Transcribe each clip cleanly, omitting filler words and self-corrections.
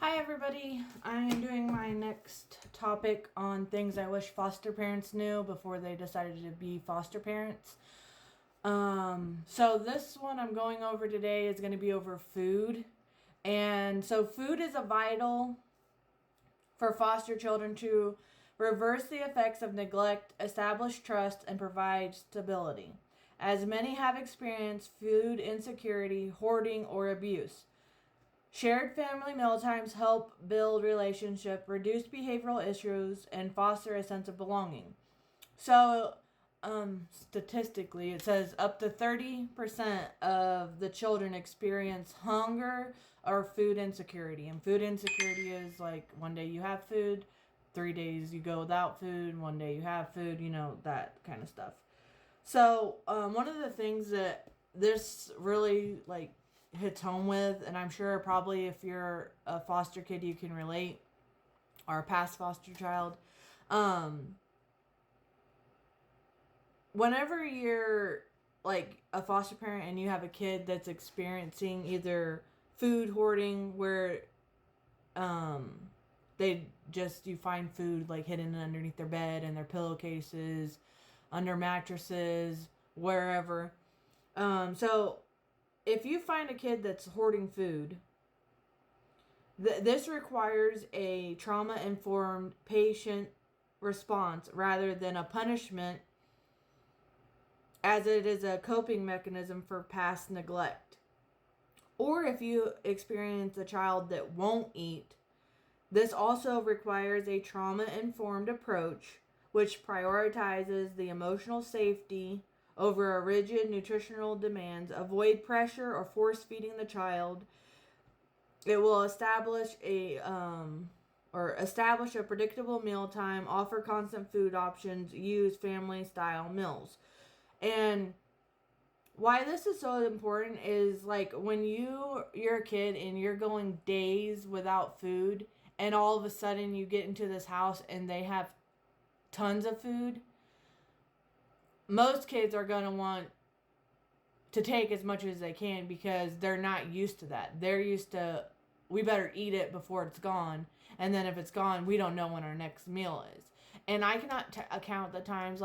Hi everybody, I am doing my next topic on things I wish foster parents knew before they decided to be foster parents. So this one I'm going over today is going to be over food. And so food is a vital for foster children to reverse the effects of neglect, establish trust, and provide stability, as many have experienced food insecurity, hoarding, or abuse. Shared family mealtimes help build relationship, reduce behavioral issues, and foster a sense of belonging. So, statistically, it says up to 30% of the children experience hunger or food insecurity. And food insecurity is like one day you have food, 3 days you go without food, one day you have food, that kind of stuff. So, one of the things that this really hits home with, and I'm sure probably if you're a foster kid you can relate, or a past foster child. Whenever you're like a foster parent and you have a kid that's experiencing either food hoarding where you find food like hidden underneath their bed and their pillowcases, under mattresses, wherever. So if you find a kid that's hoarding food, this requires a trauma-informed patient response rather than a punishment, as it is a coping mechanism for past neglect. Or if you experience a child that won't eat, this also requires a trauma-informed approach which prioritizes the emotional safety over a rigid nutritional demands, avoid pressure or force feeding the child. It will establish a predictable mealtime, offer constant food options, use family style meals. And why this is so important is like when you're a kid and you're going days without food, and all of a sudden you get into this house and they have tons of food. Most kids are going to want to take as much as they can because they're not used to that. They're used to, we better eat it before it's gone. And then if it's gone, we don't know when our next meal is. And I cannot account the times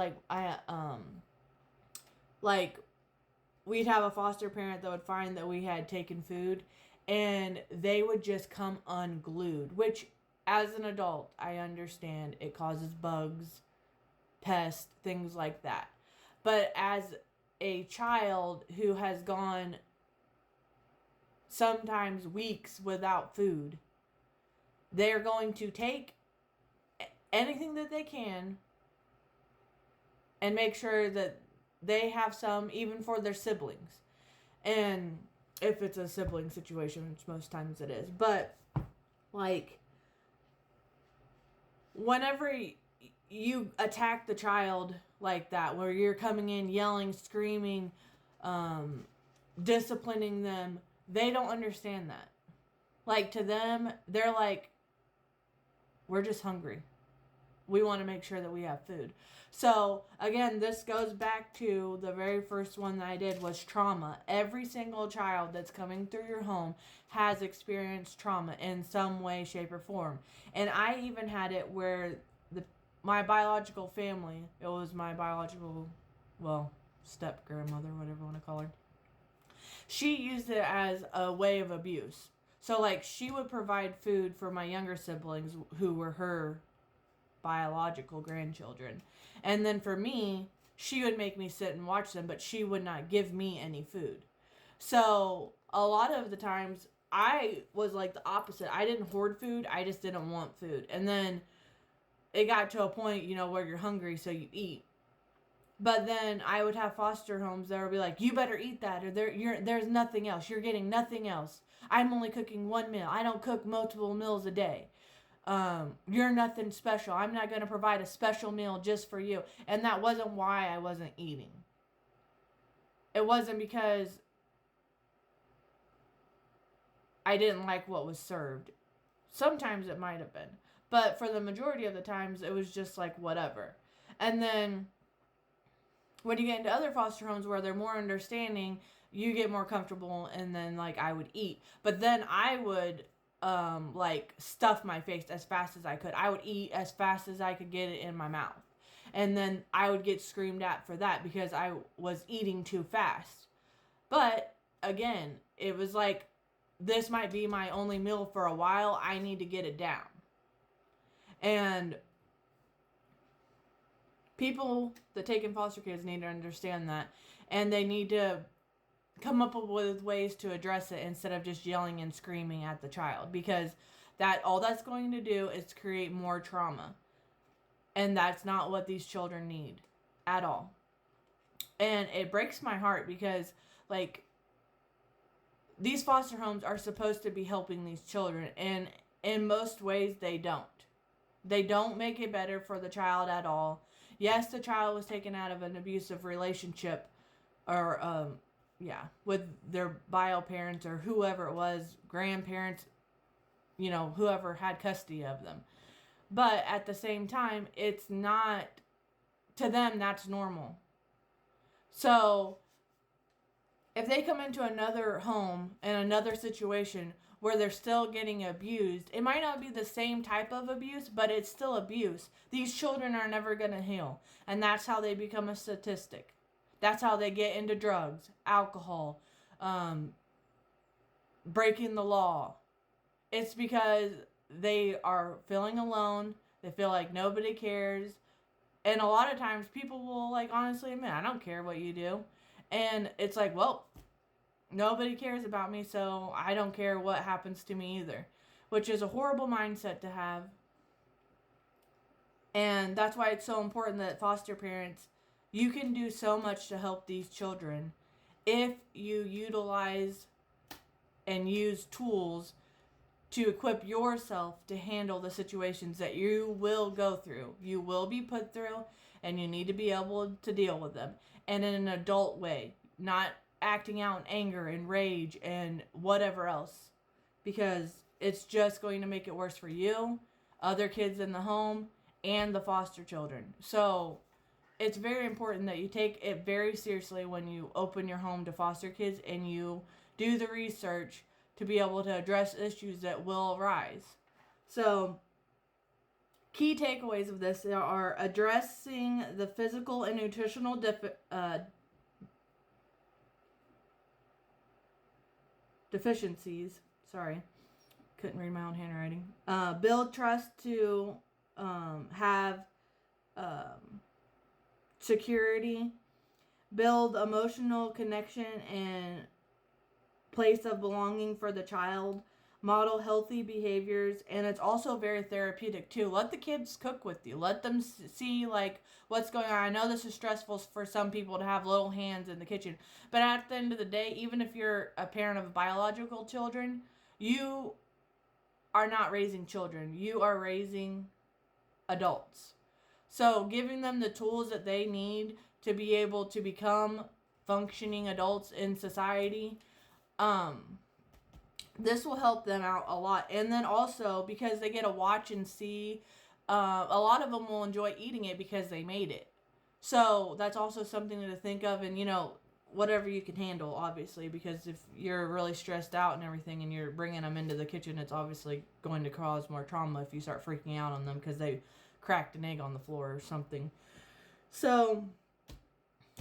we'd have a foster parent that would find that we had taken food and they would just come unglued, which as an adult, I understand it causes bugs, pests, things like that. But as a child who has gone sometimes weeks without food, they're going to take anything that they can and make sure that they have some, even for their siblings. And if it's a sibling situation, which most times it is. But, whenever you attack the child like that, where you're coming in yelling, screaming, disciplining them, they don't understand that. To them, they're like, we're just hungry. We want to make sure that we have food. So, again, this goes back to the very first one that I did was trauma. Every single child that's coming through your home has experienced trauma in some way, shape, or form. And I even had it where my biological family, it was my biological, step-grandmother, whatever you want to call her, she used it as a way of abuse. So, she would provide food for my younger siblings who were her biological grandchildren. And then for me, she would make me sit and watch them, but she would not give me any food. So a lot of the times I was like the opposite. I didn't hoard food. I just didn't want food. And then it got to a point, where you're hungry, so you eat. But then I would have foster homes that would be like, you better eat that, or there's nothing else. You're getting nothing else. I'm only cooking one meal. I don't cook multiple meals a day. You're nothing special. I'm not going to provide a special meal just for you. And that wasn't why I wasn't eating. It wasn't because I didn't like what was served. Sometimes it might have been. But for the majority of the times, it was just like whatever. And then when you get into other foster homes where they're more understanding, you get more comfortable, and then I would eat. But then I would like stuff my face as fast as I could. I would eat as fast as I could get it in my mouth. And then I would get screamed at for that because I was eating too fast. But again, it was like, this might be my only meal for a while. I need to get it down. And people that take in foster kids need to understand that. And they need to come up with ways to address it instead of just yelling and screaming at the child. Because all that's going to do is create more trauma. And that's not what these children need at all. And it breaks my heart because, like, these foster homes are supposed to be helping these children. And in most ways, they don't. They don't make it better for the child at all. Yes, the child was taken out of an abusive relationship or, with their bio parents or whoever it was, grandparents, whoever had custody of them. But at the same time, it's not, to them, that's normal. So, if they come into another home and another situation where they're still getting abused, it might not be the same type of abuse, but it's still abuse. These children are never going to heal. And that's how they become a statistic. That's how they get into drugs, alcohol, breaking the law. It's because they are feeling alone. They feel like nobody cares. And a lot of times people will, like, honestly admit, I don't care what you do. And it's like, well, nobody cares about me, so I don't care what happens to me either. Which is a horrible mindset to have. And that's why it's so important that foster parents, you can do so much to help these children if you utilize and use tools to equip yourself to handle the situations that you will go through. You will be put through, and you need to be able to deal with them. And in an adult way, not acting out in anger and rage and whatever else. Because it's just going to make it worse for you, other kids in the home, and the foster children. So it's very important that you take it very seriously when you open your home to foster kids and you do the research to be able to address issues that will arise. So, key takeaways of this are addressing the physical and nutritional deficiencies. Sorry, couldn't read my own handwriting. Build trust to have security. Build emotional connection and place of belonging for the child. Model healthy behaviors. And it's also very therapeutic too. Let the kids cook with you. Let them see, like, what's going on. I know this is stressful for some people to have little hands in the kitchen, but at the end of the day, even if you're a parent of biological children, you are not raising children. You are raising adults. So giving them the tools that they need to be able to become functioning adults in society, this will help them out a lot. And then also, because they get to watch and see, a lot of them will enjoy eating it because they made it. So that's also something to think of. And, whatever you can handle, obviously, because if you're really stressed out and everything and you're bringing them into the kitchen, it's obviously going to cause more trauma if you start freaking out on them because they cracked an egg on the floor or something. So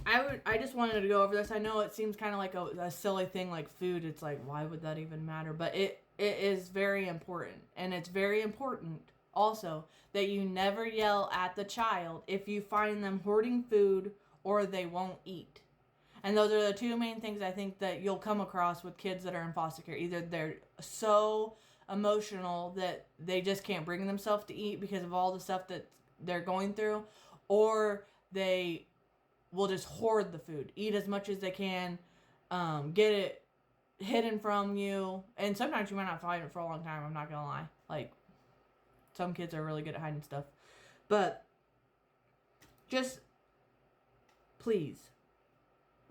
I just wanted to go over this. I know it seems kind of like a silly thing, like food. It's like, why would that even matter? But it is very important. And it's very important also that you never yell at the child if you find them hoarding food or they won't eat. And those are the two main things I think that you'll come across with kids that are in foster care. Either they're so emotional that they just can't bring themselves to eat because of all the stuff that they're going through, or they will just hoard the food, eat as much as they can, get it hidden from you, and sometimes you might not find it for a long time. I'm not gonna lie, like, some kids are really good at hiding stuff, but just please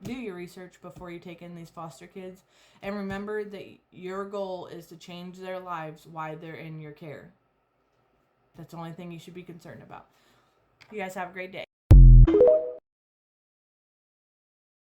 do your research before you take in these foster kids, and remember that your goal is to change their lives while they're in your care. That's the only thing you should be concerned about. You guys have a great day.